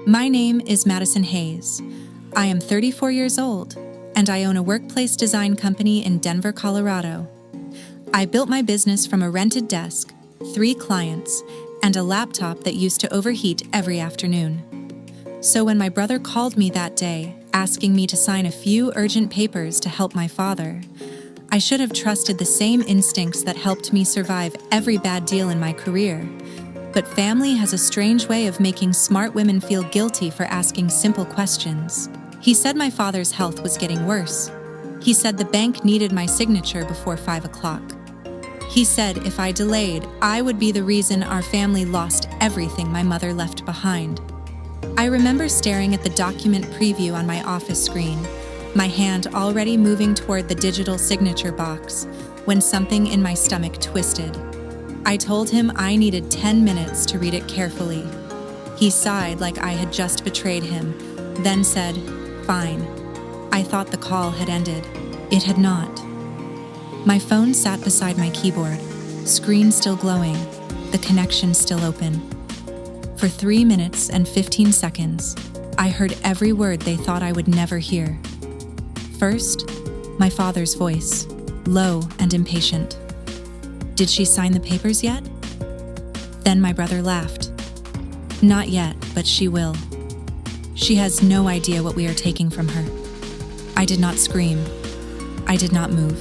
My name is Madison Hayes. I am 34 years old, and I own a workplace design company in Denver, Colorado. I built my business from a rented desk, 3 clients, and a laptop that used to overheat every afternoon. So when my brother called me that day, asking me to sign a few urgent papers to help my father, I should have trusted the same instincts that helped me survive every bad deal in my career. But family has a strange way of making smart women feel guilty for asking simple questions. He said my father's health was getting worse. He said the bank needed my signature before 5 o'clock. He said if I delayed, I would be the reason our family lost everything my mother left behind. I remember staring at the document preview on my office screen, my hand already moving toward the digital signature box, when something in my stomach twisted. I told him I needed 10 minutes to read it carefully. He sighed like I had just betrayed him, then said, "Fine." I thought the call had ended. It had not. My phone sat beside my keyboard, screen still glowing, the connection still open. For 3 minutes and 15 seconds, I heard every word they thought I would never hear. First, my father's voice, low and impatient. "Did she sign the papers yet?" Then my brother laughed. "Not yet, but she will. She has no idea what we are taking from her." I did not scream. I did not move.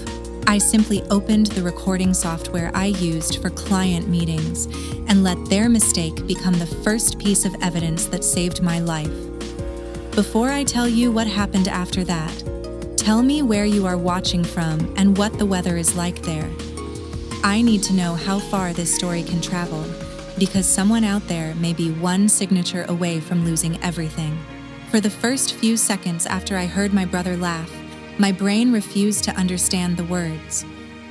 I simply opened the recording software I used for client meetings and let their mistake become the first piece of evidence that saved my life. Before I tell you what happened after that, tell me where you are watching from and what the weather is like there. I need to know how far this story can travel, because someone out there may be one signature away from losing everything. For the first few seconds after I heard my brother laugh, my brain refused to understand the words.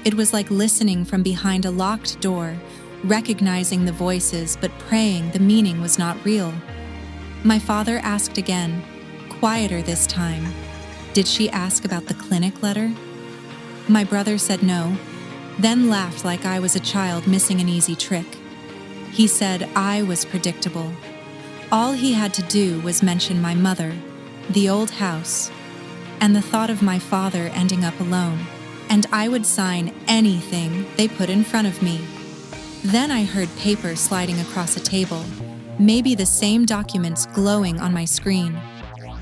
It was like listening from behind a locked door, recognizing the voices but praying the meaning was not real. My father asked again, quieter this time, "Did she ask about the clinic letter?" My brother said no, then laughed like I was a child missing an easy trick. He said I was predictable. All he had to do was mention my mother, the old house, and the thought of my father ending up alone, and I would sign anything they put in front of me. Then I heard paper sliding across a table, maybe the same documents glowing on my screen.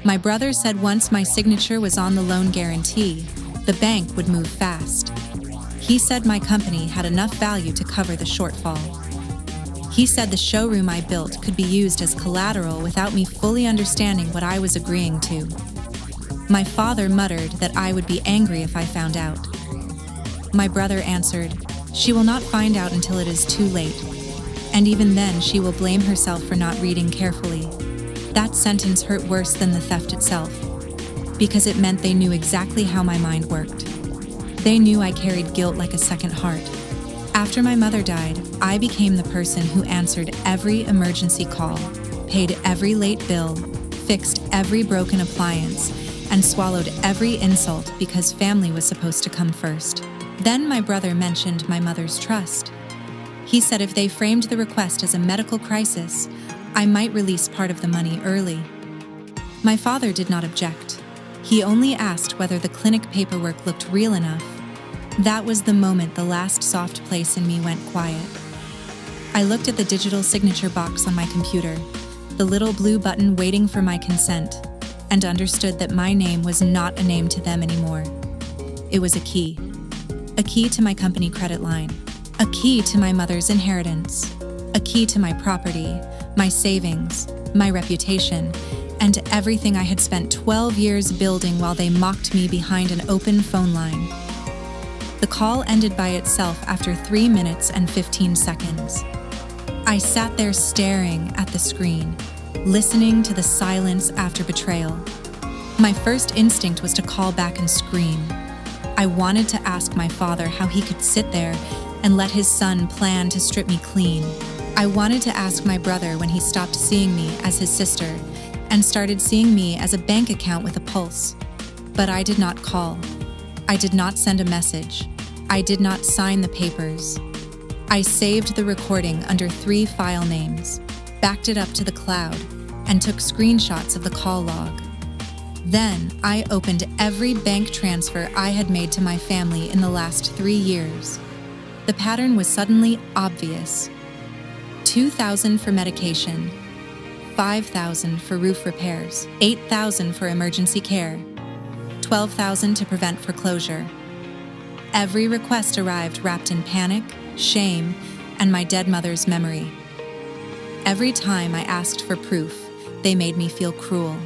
My brother said once my signature was on the loan guarantee, the bank would move fast. He said my company had enough value to cover the shortfall. He said the showroom I built could be used as collateral without me fully understanding what I was agreeing to. My father muttered that I would be angry if I found out. My brother answered, "She will not find out until it is too late, and even then she will blame herself for not reading carefully." That sentence hurt worse than the theft itself, because it meant they knew exactly how my mind worked. They knew I carried guilt like a second heart. After my mother died, I became the person who answered every emergency call, paid every late bill, fixed every broken appliance, and swallowed every insult because family was supposed to come first. Then my brother mentioned my mother's trust. He said if they framed the request as a medical crisis, I might release part of the money early. My father did not object. He only asked whether the clinic paperwork looked real enough. That was the moment the last soft place in me went quiet. I looked at the digital signature box on my computer, the little blue button waiting for my consent, and understood that my name was not a name to them anymore. It was a key to my company credit line, a key to my mother's inheritance, a key to my property, my savings, my reputation, and everything I had spent 12 years building while they mocked me behind an open phone line. The call ended by itself after 3 minutes and 15 seconds. I sat there staring at the screen, listening to the silence after betrayal. My first instinct was to call back and scream. I wanted to ask my father how he could sit there and let his son plan to strip me clean. I wanted to ask my brother when he stopped seeing me as his sister and started seeing me as a bank account with a pulse. But I did not call. I did not send a message. I did not sign the papers. I saved the recording under 3 file names, backed it up to the cloud, and took screenshots of the call log. Then I opened every bank transfer I had made to my family in the last 3 years. The pattern was suddenly obvious. $2,000 for medication, $5,000 for roof repairs, $8,000 for emergency care, $12,000 to prevent foreclosure. Every request arrived wrapped in panic, shame, and my dead mother's memory. Every time I asked for proof, they made me feel cruel.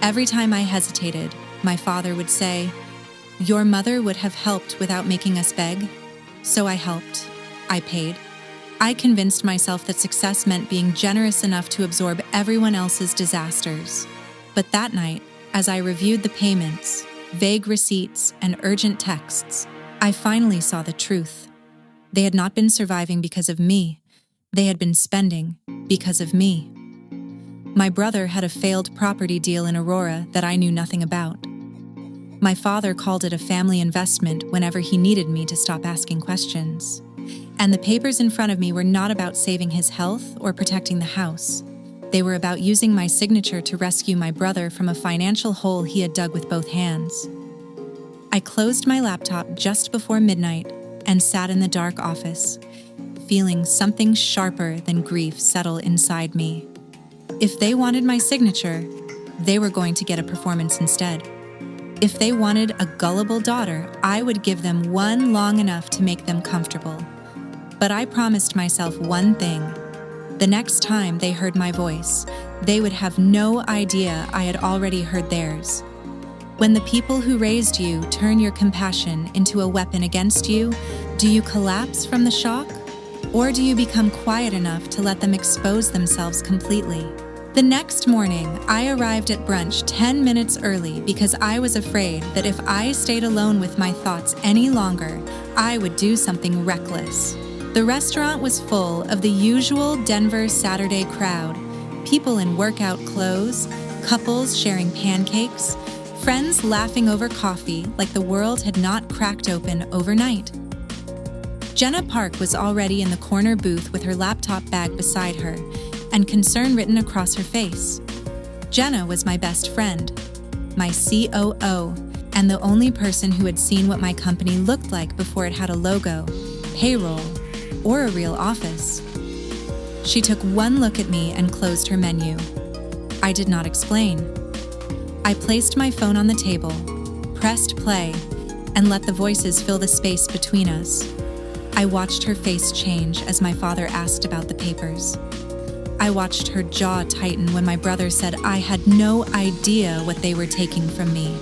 Every time I hesitated, my father would say, "Your mother would have helped without making us beg." So I helped. I paid. I convinced myself that success meant being generous enough to absorb everyone else's disasters. But that night, as I reviewed the payments, vague receipts, and urgent texts, I finally saw the truth. They had not been surviving because of me. They had been spending because of me. My brother had a failed property deal in Aurora that I knew nothing about. My father called it a family investment whenever he needed me to stop asking questions. And the papers in front of me were not about saving his health or protecting the house. They were about using my signature to rescue my brother from a financial hole he had dug with both hands. I closed my laptop just before midnight and sat in the dark office, feeling something sharper than grief settle inside me. If they wanted my signature, they were going to get a performance instead. If they wanted a gullible daughter, I would give them one long enough to make them comfortable. But I promised myself one thing. The next time they heard my voice, they would have no idea I had already heard theirs. When the people who raised you turn your compassion into a weapon against you, do you collapse from the shock? Or do you become quiet enough to let them expose themselves completely? The next morning, I arrived at brunch 10 minutes early because I was afraid that if I stayed alone with my thoughts any longer, I would do something reckless. The restaurant was full of the usual Denver Saturday crowd, people in workout clothes, couples sharing pancakes, friends laughing over coffee like the world had not cracked open overnight. Jenna Park was already in the corner booth with her laptop bag beside her and concern written across her face. Jenna was my best friend, my COO, and the only person who had seen what my company looked like before it had a logo, payroll, or a real office. She took one look at me and closed her menu. I did not explain. I placed my phone on the table, pressed play, and let the voices fill the space between us. I watched her face change as my father asked about the papers. I watched her jaw tighten when my brother said I had no idea what they were taking from me.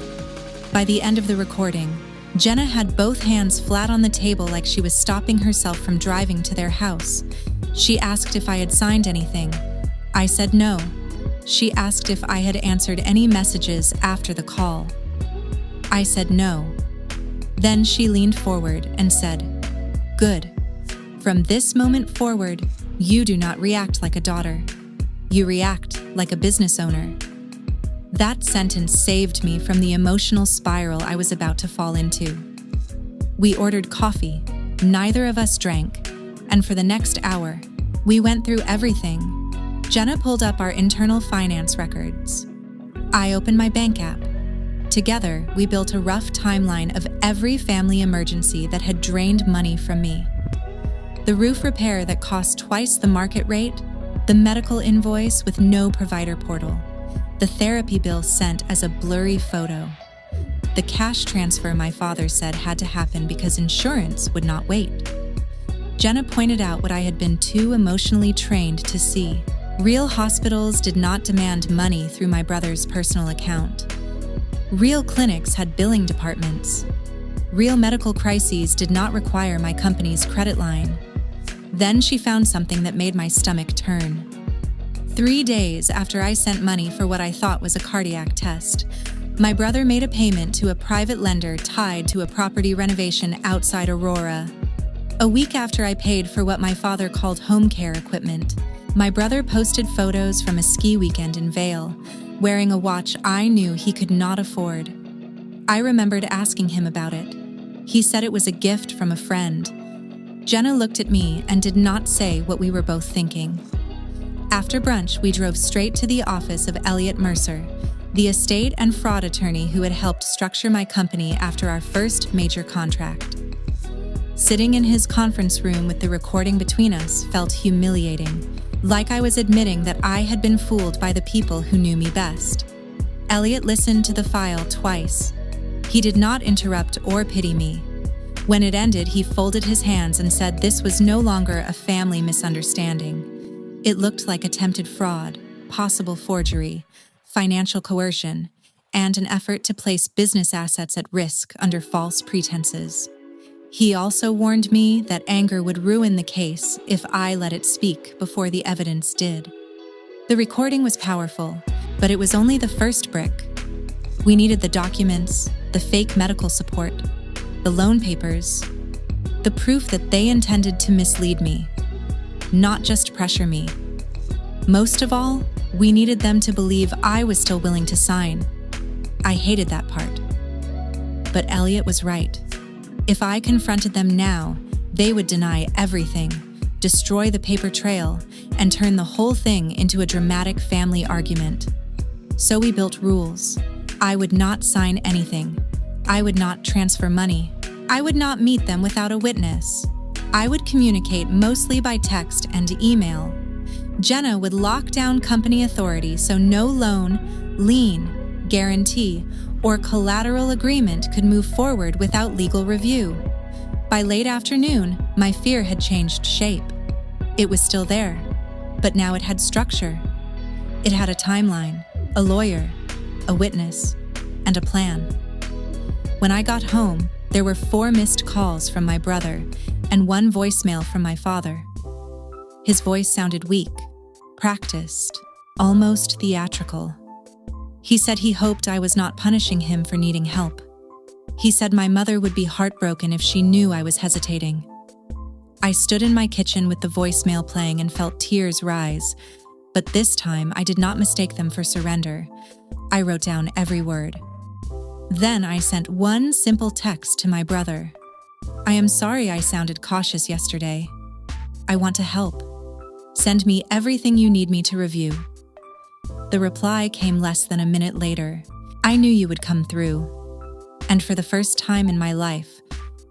By the end of the recording, Jenna had both hands flat on the table like she was stopping herself from driving to their house. She asked if I had signed anything. I said no. She asked if I had answered any messages after the call. I said no. Then she leaned forward and said, "Good. From this moment forward, you do not react like a daughter. You react like a business owner." That sentence saved me from the emotional spiral I was about to fall into. We ordered coffee. Neither of us drank. And for the next hour, we went through everything. Jenna pulled up our internal finance records. I opened my bank app. Together, we built a rough timeline of every family emergency that had drained money from me. The roof repair that cost twice the market rate, the medical invoice with no provider portal, the therapy bill sent as a blurry photo, the cash transfer my father said had to happen because insurance would not wait. Jenna pointed out what I had been too emotionally trained to see. Real hospitals did not demand money through my brother's personal account. Real clinics had billing departments. Real medical crises did not require my company's credit line. Then she found something that made my stomach turn. 3 days after I sent money for what I thought was a cardiac test, my brother made a payment to a private lender tied to a property renovation outside Aurora. A week after I paid for what my father called home care equipment, my brother posted photos from a ski weekend in Vail, wearing a watch I knew he could not afford. I remembered asking him about it. He said it was a gift from a friend. Jenna looked at me and did not say what we were both thinking. After brunch, we drove straight to the office of Elliot Mercer, the estate and fraud attorney who had helped structure my company after our first major contract. Sitting in his conference room with the recording between us felt humiliating, like I was admitting that I had been fooled by the people who knew me best. Elliot listened to the file twice. He did not interrupt or pity me. When it ended, he folded his hands and said this was no longer a family misunderstanding. It looked like attempted fraud, possible forgery, financial coercion, and an effort to place business assets at risk under false pretenses. He also warned me that anger would ruin the case if I let it speak before the evidence did. The recording was powerful, but it was only the first brick. We needed the documents, the fake medical support, the loan papers, the proof that they intended to mislead me, not just pressure me. Most of all, we needed them to believe I was still willing to sign. I hated that part. But Elliot was right. If I confronted them now, they would deny everything, destroy the paper trail, and turn the whole thing into a dramatic family argument. So we built rules. I would not sign anything. I would not transfer money. I would not meet them without a witness. I would communicate mostly by text and email. Jenna would lock down company authority so no loan, lien, guarantee, or collateral agreement could move forward without legal review. By late afternoon, my fear had changed shape. It was still there, but now it had structure. It had a timeline, a lawyer, a witness, and a plan. When I got home, there were 4 missed calls from my brother and 1 voicemail from my father. His voice sounded weak, practiced, almost theatrical. He said he hoped I was not punishing him for needing help. He said my mother would be heartbroken if she knew I was hesitating. I stood in my kitchen with the voicemail playing and felt tears rise, but this time I did not mistake them for surrender. I wrote down every word. Then I sent 1 simple text to my brother. I am sorry I sounded cautious yesterday. I want to help. Send me everything you need me to review. The reply came less than a minute later. I knew you would come through. And for the first time in my life,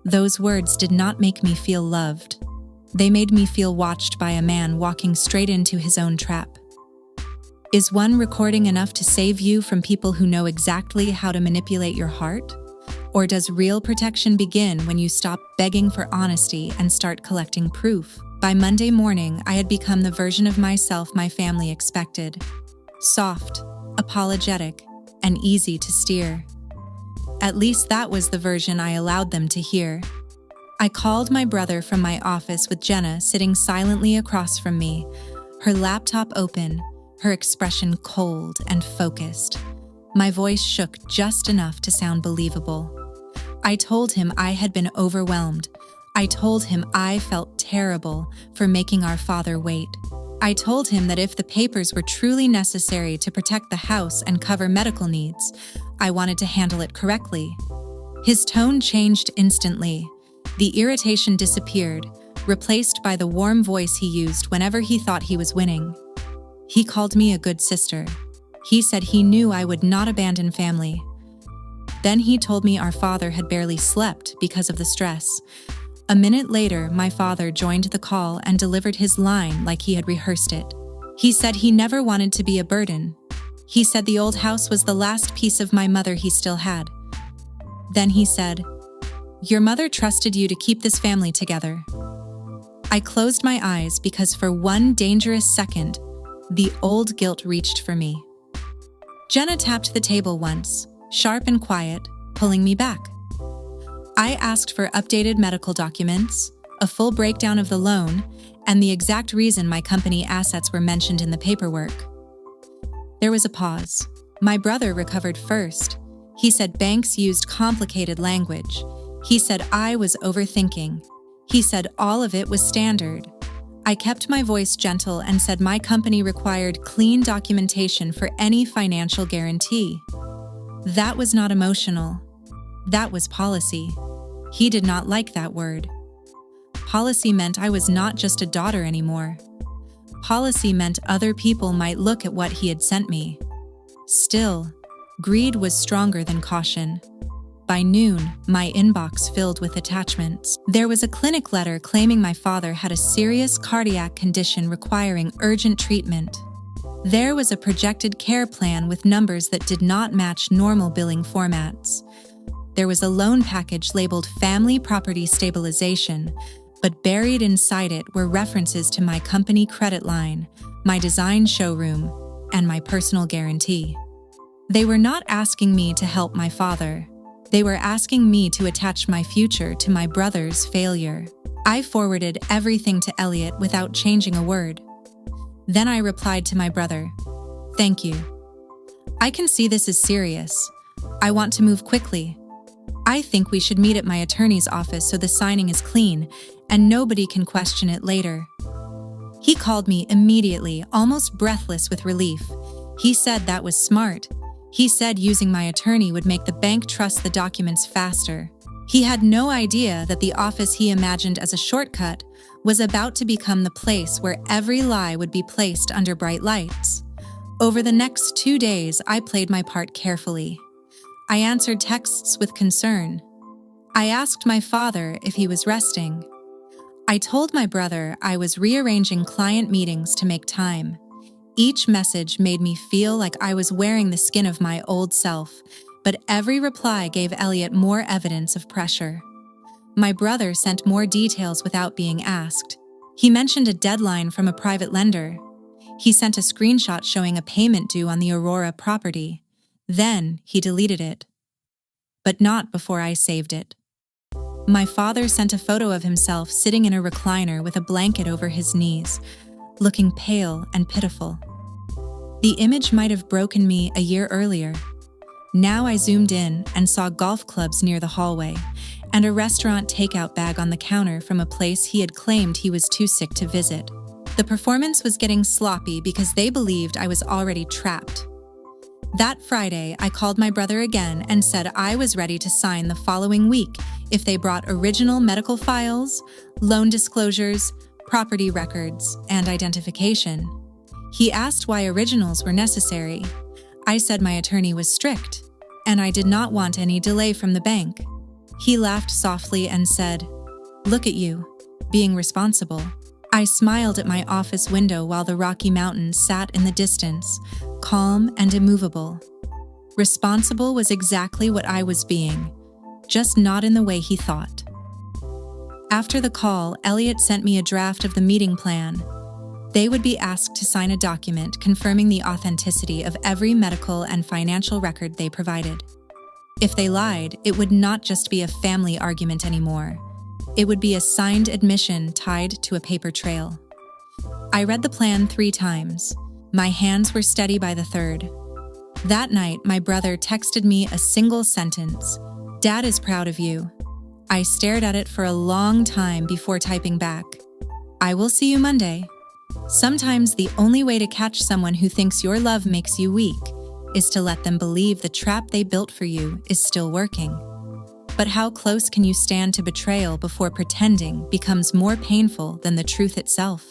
those words did not make me feel loved. They made me feel watched by a man walking straight into his own trap. Is one recording enough to save you from people who know exactly how to manipulate your heart? Or does real protection begin when you stop begging for honesty and start collecting proof? By Monday morning, I had become the version of myself my family expected. Soft, apologetic, and easy to steer. At least that was the version I allowed them to hear. I called my brother from my office with Jenna sitting silently across from me, her laptop open, her expression cold and focused. My voice shook just enough to sound believable. I told him I had been overwhelmed. I told him I felt terrible for making our father wait. I told him that if the papers were truly necessary to protect the house and cover medical needs, I wanted to handle it correctly. His tone changed instantly. The irritation disappeared, replaced by the warm voice he used whenever he thought he was winning. He called me a good sister. He said he knew I would not abandon family. Then he told me our father had barely slept because of the stress. A minute later, my father joined the call and delivered his line like he had rehearsed it. He said he never wanted to be a burden. He said the old house was the last piece of my mother he still had. Then he said, "Your mother trusted you to keep this family together." I closed my eyes because for 1 dangerous second, the old guilt reached for me. Jenna tapped the table once, sharp and quiet, pulling me back. I asked for updated medical documents, a full breakdown of the loan, and the exact reason my company assets were mentioned in the paperwork. There was a pause. My brother recovered first. He said banks used complicated language. He said I was overthinking. He said all of it was standard. I kept my voice gentle and said my company required clean documentation for any financial guarantee. That was not emotional. That was policy. He did not like that word. Policy meant I was not just a daughter anymore. Policy meant other people might look at what he had sent me. Still, greed was stronger than caution. By noon, my inbox filled with attachments. There was a clinic letter claiming my father had a serious cardiac condition requiring urgent treatment. There was a projected care plan with numbers that did not match normal billing formats. There was a loan package labeled Family Property Stabilization, but buried inside it were references to my company credit line, my design showroom, and my personal guarantee. They were not asking me to help my father. They were asking me to attach my future to my brother's failure. I forwarded everything to Elliot without changing a word. Then I replied to my brother, "Thank you. I can see this is serious. I want to move quickly. I think we should meet at my attorney's office so the signing is clean and nobody can question it later." He called me immediately, almost breathless with relief. He said that was smart. He said using my attorney would make the bank trust the documents faster. He had no idea that the office he imagined as a shortcut was about to become the place where every lie would be placed under bright lights. Over the next 2 days, I played my part carefully. I answered texts with concern. I asked my father if he was resting. I told my brother I was rearranging client meetings to make time. Each message made me feel like I was wearing the skin of my old self, but every reply gave Elliot more evidence of pressure. My brother sent more details without being asked. He mentioned a deadline from a private lender. He sent a screenshot showing a payment due on the Aurora property. Then he deleted it. But not before I saved it. My father sent a photo of himself sitting in a recliner with a blanket over his knees, looking pale and pitiful. The image might have broken me a year earlier. Now I zoomed in and saw golf clubs near the hallway and a restaurant takeout bag on the counter from a place he had claimed he was too sick to visit. The performance was getting sloppy because they believed I was already trapped. That Friday, I called my brother again and said I was ready to sign the following week if they brought original medical files, loan disclosures, property records, and identification. He asked why originals were necessary. I said my attorney was strict, and I did not want any delay from the bank. He laughed softly and said, "Look at you, being responsible." I smiled at my office window while the Rocky Mountains sat in the distance, calm and immovable. Responsible was exactly what I was being, just not in the way he thought. After the call, Elliot sent me a draft of the meeting plan. They would be asked to sign a document confirming the authenticity of every medical and financial record they provided. If they lied, it would not just be a family argument anymore. It would be a signed admission tied to a paper trail. I read the plan 3 times. My hands were steady by the 3rd. That night, my brother texted me a single sentence, "Dad is proud of you." I stared at it for a long time before typing back, "I will see you Monday." Sometimes the only way to catch someone who thinks your love makes you weak is to let them believe the trap they built for you is still working. But how close can you stand to betrayal before pretending becomes more painful than the truth itself?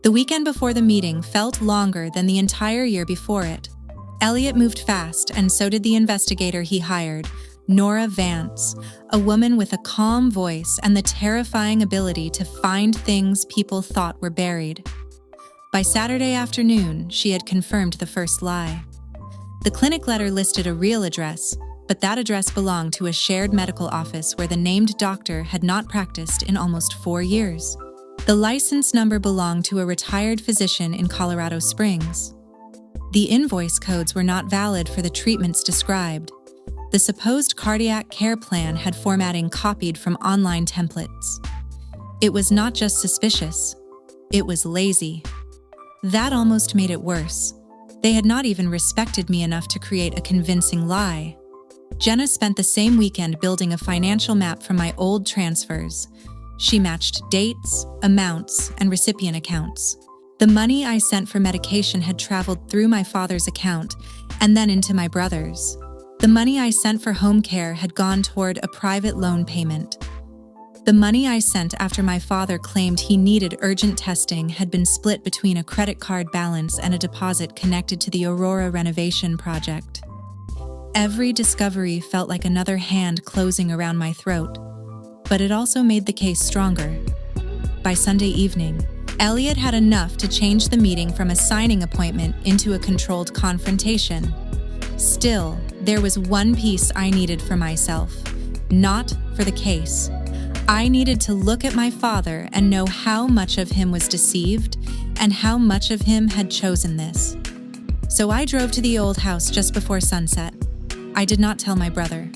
The weekend before the meeting felt longer than the entire year before it. Elliot moved fast, and so did the investigator he hired, Nora Vance, a woman with a calm voice and the terrifying ability to find things people thought were buried. By Saturday afternoon, she had confirmed the first lie. The clinic letter listed a real address, but that address belonged to a shared medical office where the named doctor had not practiced in almost 4 years. The license number belonged to a retired physician in Colorado Springs. The invoice codes were not valid for the treatments described. The supposed cardiac care plan had formatting copied from online templates. It was not just suspicious, it was lazy. That almost made it worse. They had not even respected me enough to create a convincing lie. Jenna spent the same weekend building a financial map from my old transfers. She matched dates, amounts, and recipient accounts. The money I sent for medication had traveled through my father's account and then into my brother's. The money I sent for home care had gone toward a private loan payment. The money I sent after my father claimed he needed urgent testing had been split between a credit card balance and a deposit connected to the Aurora renovation project. Every discovery felt like another hand closing around my throat, but it also made the case stronger. By Sunday evening, Elliot had enough to change the meeting from a signing appointment into a controlled confrontation. Still, there was one piece I needed for myself, not for the case. I needed to look at my father and know how much of him was deceived and how much of him had chosen this. So I drove to the old house just before sunset. I did not tell my brother.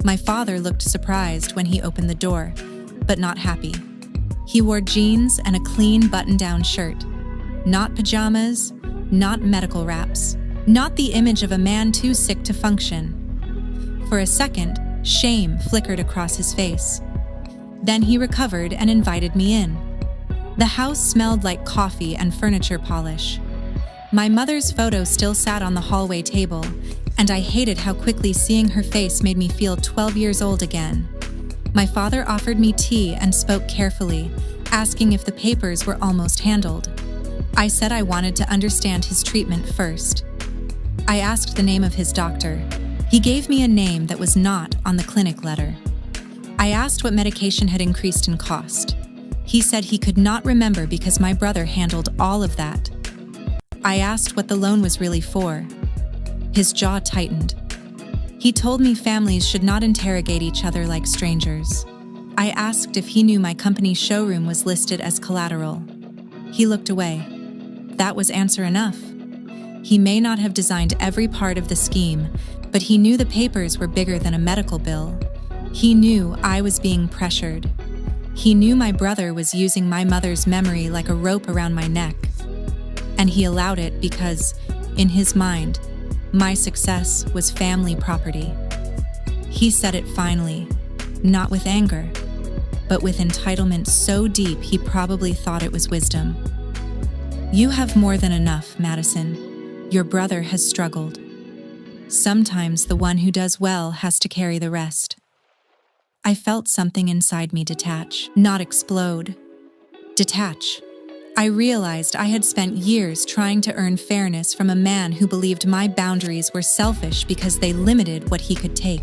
My father looked surprised when he opened the door, but not happy. He wore jeans and a clean button-down shirt. Not pajamas, not medical wraps, not the image of a man too sick to function. For a second, shame flickered across his face. Then he recovered and invited me in. The house smelled like coffee and furniture polish. My mother's photo still sat on the hallway table, and I hated how quickly seeing her face made me feel 12 years old again. My father offered me tea and spoke carefully, asking if the papers were almost handled. I said I wanted to understand his treatment first. I asked the name of his doctor. He gave me a name that was not on the clinic letter. I asked what medication had increased in cost. He said he could not remember because my brother handled all of that. I asked what the loan was really for. His jaw tightened. He told me families should not interrogate each other like strangers. I asked if he knew my company's showroom was listed as collateral. He looked away. That was answer enough. He may not have designed every part of the scheme, but he knew the papers were bigger than a medical bill. He knew I was being pressured. He knew my brother was using my mother's memory like a rope around my neck. And he allowed it because, in his mind, my success was family property. He said it finally, not with anger, but with entitlement so deep he probably thought it was wisdom. You have more than enough, Madison. Your brother has struggled. Sometimes the one who does well has to carry the rest. I felt something inside me detach, not explode. Detach. I realized I had spent years trying to earn fairness from a man who believed my boundaries were selfish because they limited what he could take.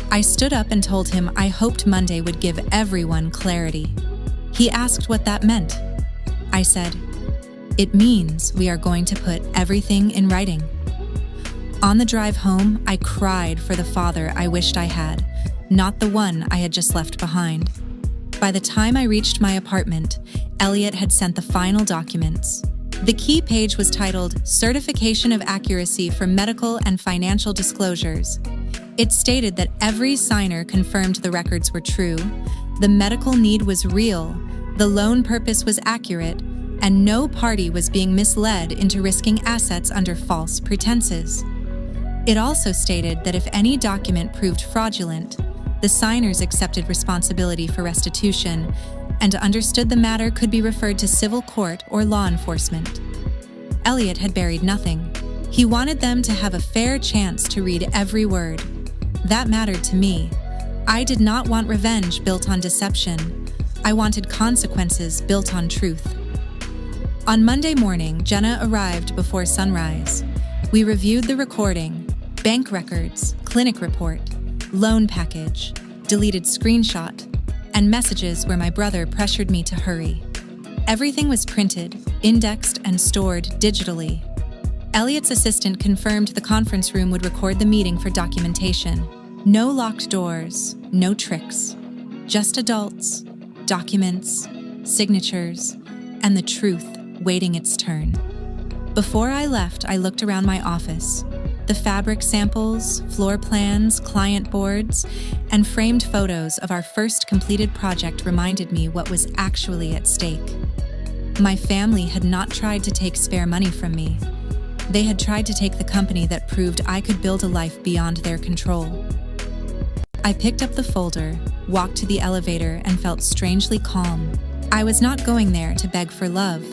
I stood up and told him I hoped Monday would give everyone clarity. He asked what that meant. I said, "It means we are going to put everything in writing." On the drive home, I cried for the father I wished I had, not the one I had just left behind. By the time I reached my apartment, Elliot had sent the final documents. The key page was titled Certification of Accuracy for Medical and Financial Disclosures. It stated that every signer confirmed the records were true, the medical need was real, the loan purpose was accurate, and no party was being misled into risking assets under false pretenses. It also stated that if any document proved fraudulent, the signers accepted responsibility for restitution and understood the matter could be referred to civil court or law enforcement. Elliot had buried nothing. He wanted them to have a fair chance to read every word. That mattered to me. I did not want revenge built on deception. I wanted consequences built on truth. On Monday morning, Jenna arrived before sunrise. We reviewed the recording, bank records, clinic report, loan package, deleted screenshot, and messages where my brother pressured me to hurry. Everything was printed, indexed, and stored digitally. Elliot's assistant confirmed the conference room would record the meeting for documentation. No locked doors, no tricks. Just adults, documents, signatures, and the truth waiting its turn. Before I left, I looked around my office. The fabric samples, floor plans, client boards, and framed photos of our first completed project reminded me what was actually at stake. My family had not tried to take spare money from me. They had tried to take the company that proved I could build a life beyond their control. I picked up the folder, walked to the elevator, and felt strangely calm. I was not going there to beg for love.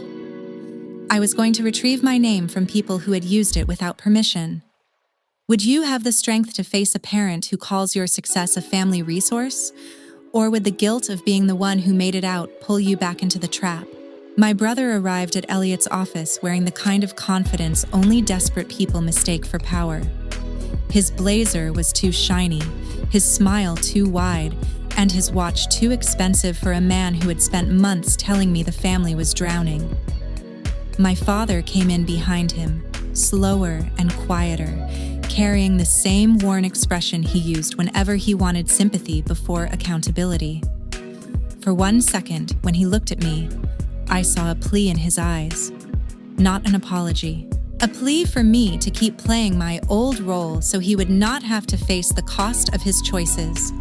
I was going to retrieve my name from people who had used it without permission. Would you have the strength to face a parent who calls your success a family resource? Or would the guilt of being the one who made it out pull you back into the trap? My brother arrived at Elliot's office wearing the kind of confidence only desperate people mistake for power. His blazer was too shiny, his smile too wide, and his watch too expensive for a man who had spent months telling me the family was drowning. My father came in behind him, slower and quieter, carrying the same worn expression he used whenever he wanted sympathy before accountability. For 1 second, when he looked at me, I saw a plea in his eyes, not an apology. A plea for me to keep playing my old role so he would not have to face the cost of his choices.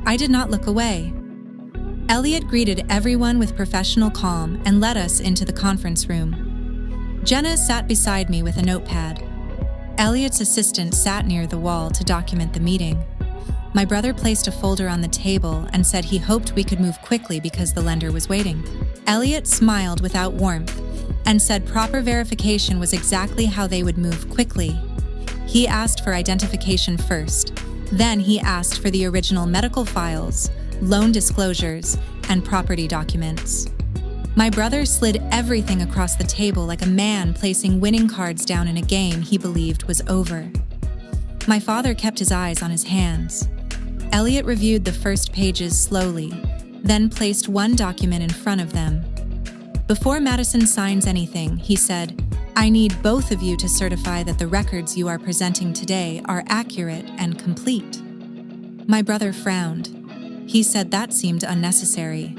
I did not look away. Elliot greeted everyone with professional calm and led us into the conference room. Jenna sat beside me with a notepad. Elliot's assistant sat near the wall to document the meeting. My brother placed a folder on the table and said he hoped we could move quickly because the lender was waiting. Elliot smiled without warmth and said proper verification was exactly how they would move quickly. He asked for identification first. Then he asked for the original medical files, loan disclosures, and property documents. My brother slid everything across the table like a man placing winning cards down in a game he believed was over. My father kept his eyes on his hands. Elliot reviewed the first pages slowly, then placed one document in front of them. Before Madison signs anything, he said, "I need both of you to certify that the records you are presenting today are accurate and complete." My brother frowned. He said that seemed unnecessary.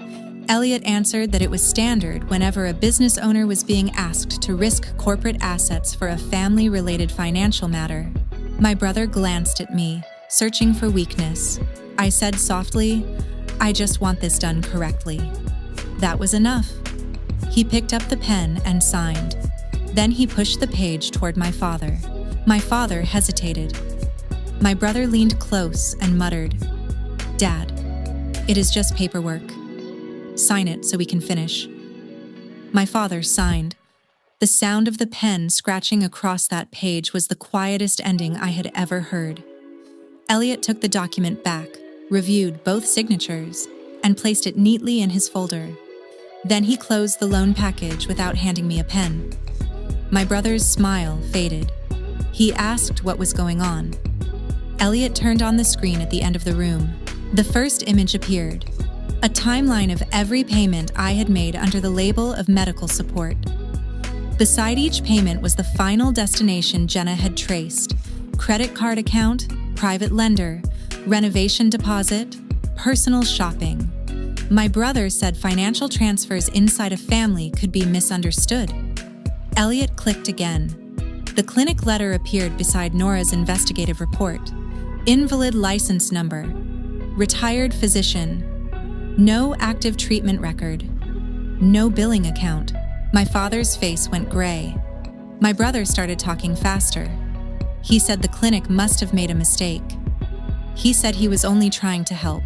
Elliot answered that it was standard whenever a business owner was being asked to risk corporate assets for a family-related financial matter. My brother glanced at me, searching for weakness. I said softly, "I just want this done correctly." That was enough. He picked up the pen and signed. Then he pushed the page toward my father. My father hesitated. My brother leaned close and muttered, "Dad, it is just paperwork. Sign it so we can finish." My father signed. The sound of the pen scratching across that page was the quietest ending I had ever heard. Elliot took the document back, reviewed both signatures, and placed it neatly in his folder. Then he closed the loan package without handing me a pen. My brother's smile faded. He asked what was going on. Elliot turned on the screen at the end of the room. The first image appeared, a timeline of every payment I had made under the label of medical support. Beside each payment was the final destination Jenna had traced: credit card account, private lender, renovation deposit, personal shopping. My brother said financial transfers inside a family could be misunderstood. Elliot clicked again. The clinic letter appeared beside Nora's investigative report. Invalid license number. Retired physician. No active treatment record. No billing account. My father's face went gray. My brother started talking faster. He said the clinic must have made a mistake. He said he was only trying to help.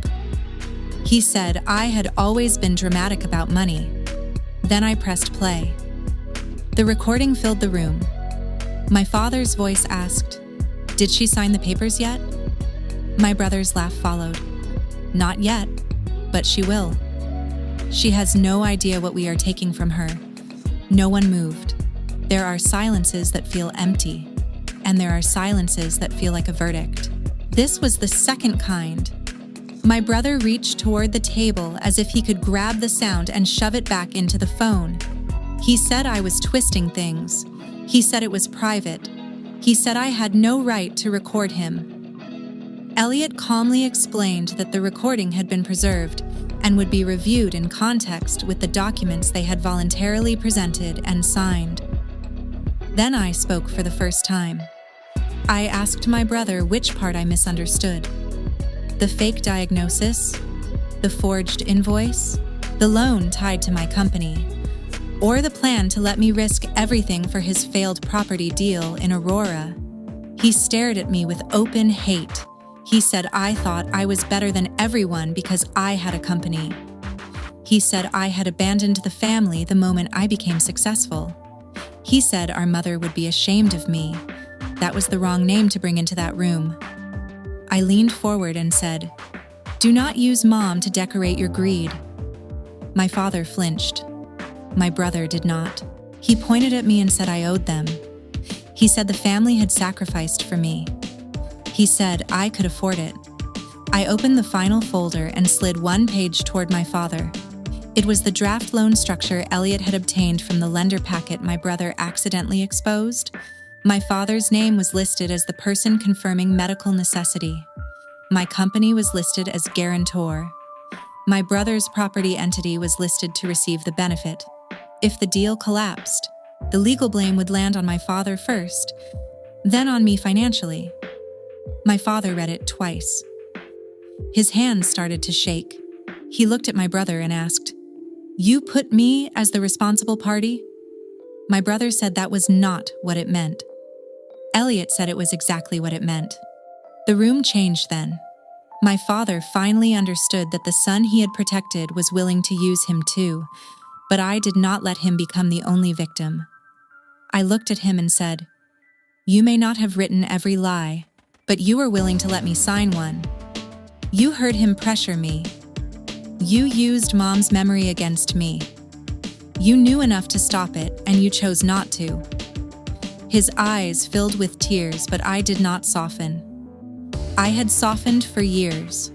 He said I had always been dramatic about money. Then I pressed play. The recording filled the room. My father's voice asked, "Did she sign the papers yet?" My brother's laugh followed. "Not yet, but she will. She has no idea what we are taking from her." No one moved. There are silences that feel empty, and there are silences that feel like a verdict. This was the second kind. My brother reached toward the table as if he could grab the sound and shove it back into the phone. He said I was twisting things. He said it was private. He said I had no right to record him. Elliot calmly explained that the recording had been preserved and would be reviewed in context with the documents they had voluntarily presented and signed. Then I spoke for the first time. I asked my brother which part I misunderstood. The fake diagnosis, the forged invoice, the loan tied to my company, or the plan to let me risk everything for his failed property deal in Aurora. He stared at me with open hate. He said I thought I was better than everyone because I had a company. He said I had abandoned the family the moment I became successful. He said our mother would be ashamed of me. That was the wrong name to bring into that room. I leaned forward and said, Do not use mom to decorate your greed. My father flinched. My brother did not. He pointed at me and said I owed them. He said the family had sacrificed for me. He said I could afford it. I opened the final folder and slid one page toward my father. It was the draft loan structure Elliot had obtained from the lender packet my brother accidentally exposed. My father's name was listed as the person confirming medical necessity. My company was listed as guarantor. My brother's property entity was listed to receive the benefit. If the deal collapsed, the legal blame would land on my father first, then on me financially. My father read it twice. His hands started to shake. He looked at my brother and asked, "You put me as the responsible party?" My brother said that was not what it meant. Elliot said it was exactly what it meant. The room changed then. My father finally understood that the son he had protected was willing to use him too, but I did not let him become the only victim. I looked at him and said, "You may not have written every lie, but you were willing to let me sign one. You heard him pressure me. You used mom's memory against me. You knew enough to stop it, and you chose not to." His eyes filled with tears, but I did not soften. I had softened for years.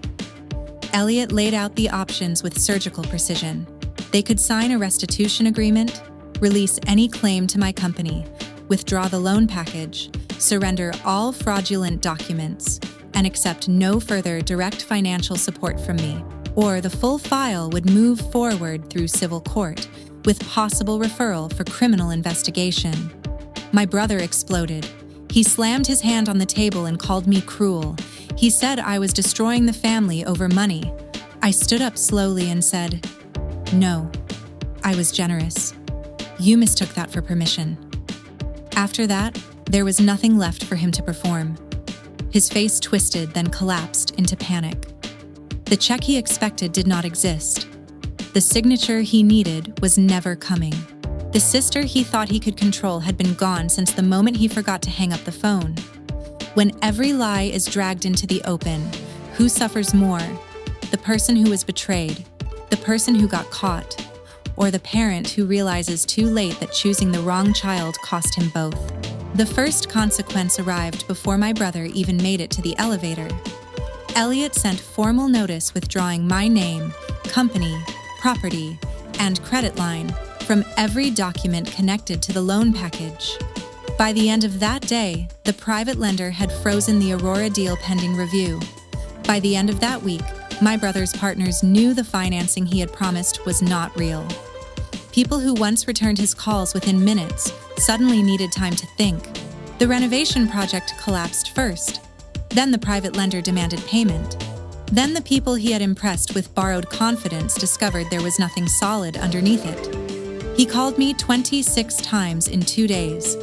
Elliot laid out the options with surgical precision. They could sign a restitution agreement, release any claim to my company, withdraw the loan package, surrender all fraudulent documents, and accept no further direct financial support from me, or the full file would move forward through civil court, with possible referral for criminal investigation. My brother exploded. He slammed his hand on the table and called me cruel. He said I was destroying the family over money. I stood up slowly and said, "No, I was generous. You mistook that for permission." After that, there was nothing left for him to perform. His face twisted, then collapsed into panic. The check he expected did not exist. The signature he needed was never coming. The sister he thought he could control had been gone since the moment he forgot to hang up the phone. When every lie is dragged into the open, who suffers more? The person who was betrayed, the person who got caught, or the parent who realizes too late that choosing the wrong child cost him both? The first consequence arrived before my brother even made it to the elevator. Elliot sent formal notice withdrawing my name, company, property, and credit line from every document connected to the loan package. By the end of that day, the private lender had frozen the Aurora deal pending review. By the end of that week, my brother's partners knew the financing he had promised was not real. People who once returned his calls within minutes suddenly needed time to think. The renovation project collapsed first. Then the private lender demanded payment. Then the people he had impressed with borrowed confidence discovered there was nothing solid underneath it. He called me 26 times in 2 days.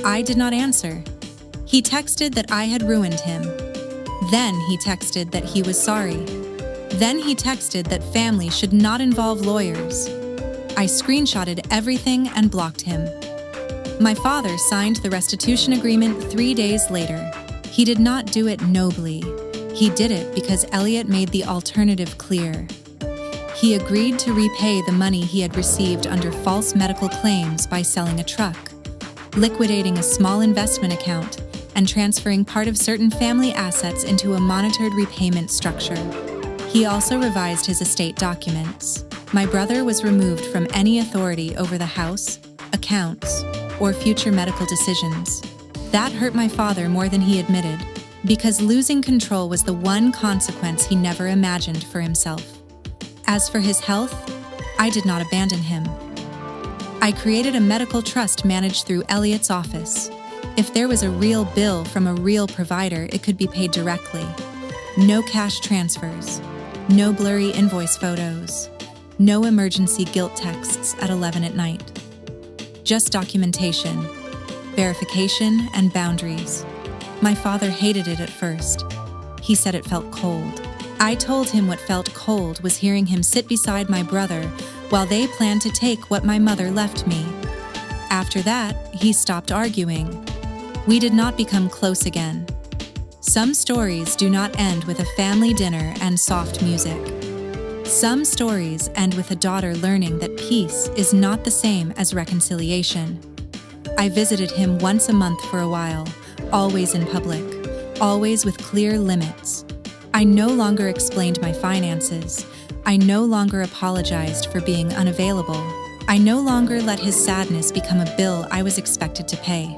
I did not answer. He texted that I had ruined him. Then he texted that he was sorry. Then he texted that family should not involve lawyers. I screenshotted everything and blocked him. My father signed the restitution agreement 3 days later. He did not do it nobly. He did it because Elliot made the alternative clear. He agreed to repay the money he had received under false medical claims by selling a truck, liquidating a small investment account, and transferring part of certain family assets into a monitored repayment structure. He also revised his estate documents. My brother was removed from any authority over the house, accounts, or future medical decisions. That hurt my father more than he admitted, because losing control was the one consequence he never imagined for himself. As for his health, I did not abandon him. I created a medical trust managed through Elliot's office. If there was a real bill from a real provider, it could be paid directly. No cash transfers, no blurry invoice photos, no emergency guilt texts at 11 at night. Just documentation, verification, and boundaries. My father hated it at first. He said it felt cold. I told him what felt cold was hearing him sit beside my brother while they planned to take what my mother left me. After that, he stopped arguing. We did not become close again. Some stories do not end with a family dinner and soft music. Some stories end with a daughter learning that peace is not the same as reconciliation. I visited him once a month for a while, always in public, always with clear limits. I no longer explained my finances. I no longer apologized for being unavailable. I no longer let his sadness become a bill I was expected to pay.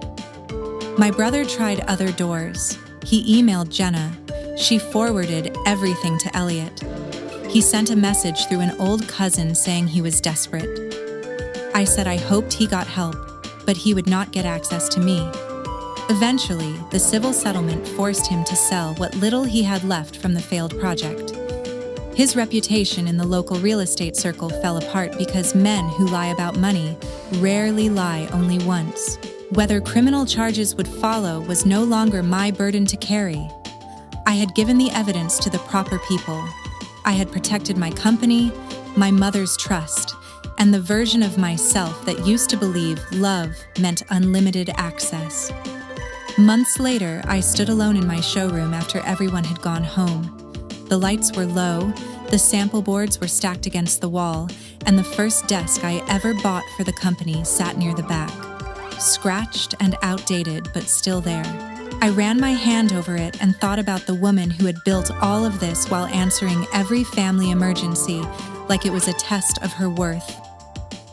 My brother tried other doors. He emailed Jenna. She forwarded everything to Elliot. He sent a message through an old cousin saying he was desperate. I said I hoped he got help, but he would not get access to me. Eventually, the civil settlement forced him to sell what little he had left from the failed project. His reputation in the local real estate circle fell apart because men who lie about money rarely lie only once. Whether criminal charges would follow was no longer my burden to carry. I had given the evidence to the proper people. I had protected my company, my mother's trust, and the version of myself that used to believe love meant unlimited access. Months later, I stood alone in my showroom after everyone had gone home. The lights were low, the sample boards were stacked against the wall, and the first desk I ever bought for the company sat near the back. Scratched and outdated, but still there. I ran my hand over it and thought about the woman who had built all of this while answering every family emergency like it was a test of her worth.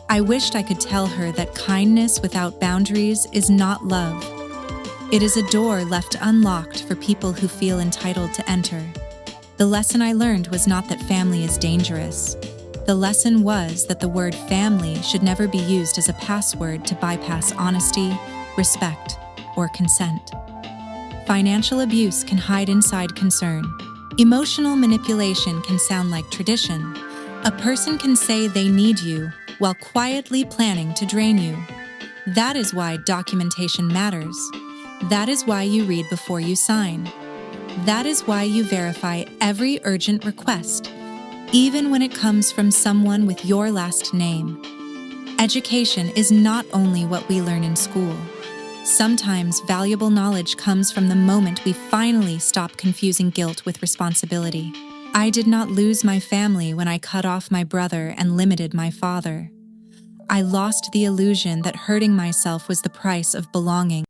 I wished I could tell her that kindness without boundaries is not love. It is a door left unlocked for people who feel entitled to enter. The lesson I learned was not that family is dangerous. The lesson was that the word family should never be used as a password to bypass honesty, respect, or consent. Financial abuse can hide inside concern. Emotional manipulation can sound like tradition. A person can say they need you while quietly planning to drain you. That is why documentation matters. That is why you read before you sign. That is why you verify every urgent request, even when it comes from someone with your last name. Education is not only what we learn in school. Sometimes valuable knowledge comes from the moment we finally stop confusing guilt with responsibility. I did not lose my family when I cut off my brother and limited my father. I lost the illusion that hurting myself was the price of belonging.